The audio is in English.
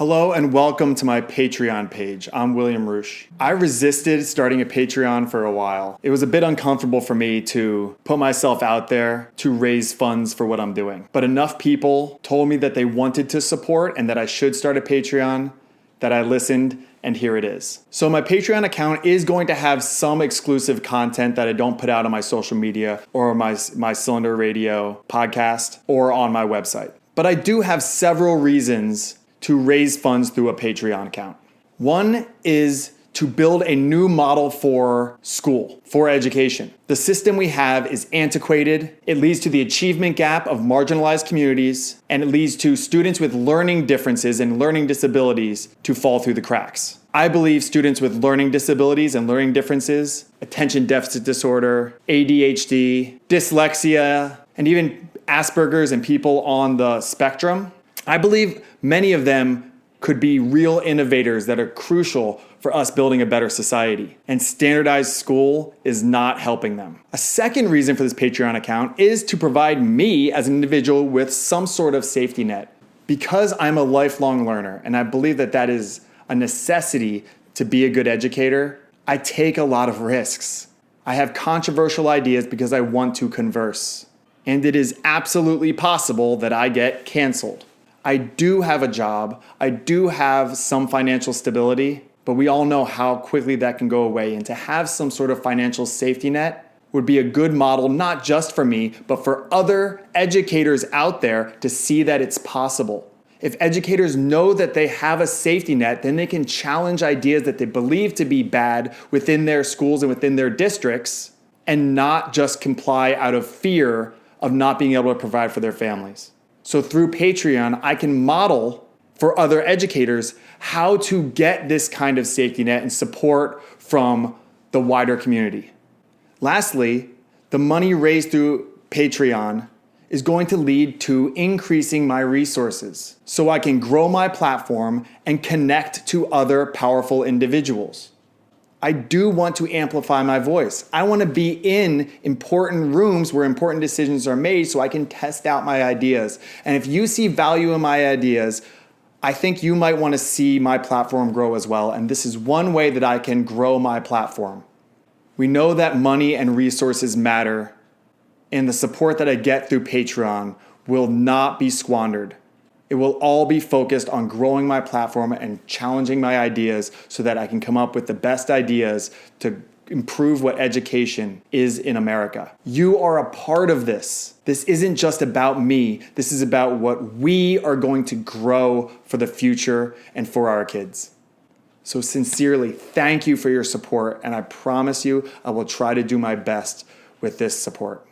Hello and welcome to my Patreon page. I'm William Reusch. I resisted starting a Patreon for a while. It was a bit uncomfortable for me to put myself out there to raise funds for what I'm doing. But enough people told me that they wanted to support and that I should start a Patreon that I listened, and here it is. So my Patreon account is going to have some exclusive content that I don't put out on my social media or my Cylinder Radio podcast or on my website. But I do have several reasons to raise funds through a Patreon account. One is to build a new model for school, for education. The system we have is antiquated. It leads to the achievement gap of marginalized communities, and it leads to students with learning differences and learning disabilities to fall through the cracks. I believe students with learning disabilities and learning differences, attention deficit disorder, ADHD, dyslexia, and even Asperger's and people on the spectrum, I believe many of them could be real innovators that are crucial for us building a better society. And standardized school is not helping them. A second reason for this Patreon account is to provide me as an individual with some sort of safety net. Because I'm a lifelong learner, and I believe that that is a necessity to be a good educator, I take a lot of risks. I have controversial ideas because I want to converse. And it is absolutely possible that I get canceled. I do have a job, I do have some financial stability, but we all know how quickly that can go away. And to have some sort of financial safety net would be a good model, not just for me, but for other educators out there to see that it's possible. If educators know that they have a safety net, then they can challenge ideas that they believe to be bad within their schools and within their districts and not just comply out of fear of not being able to provide for their families. So through Patreon, I can model for other educators how to get this kind of safety net and support from the wider community. Lastly, the money raised through Patreon is going to lead to increasing my resources so I can grow my platform and connect to other powerful individuals. I do want to amplify my voice. I want to be in important rooms where important decisions are made so I can test out my ideas. And if you see value in my ideas, I think you might want to see my platform grow as well. And this is one way that I can grow my platform. We know that money and resources matter, and the support that I get through Patreon will not be squandered. It will all be focused on growing my platform and challenging my ideas so that I can come up with the best ideas to improve what education is in America. You are a part of this. This isn't just about me. This is about what we are going to grow for the future and for our kids. So sincerely, thank you for your support, and I promise you I will try to do my best with this support.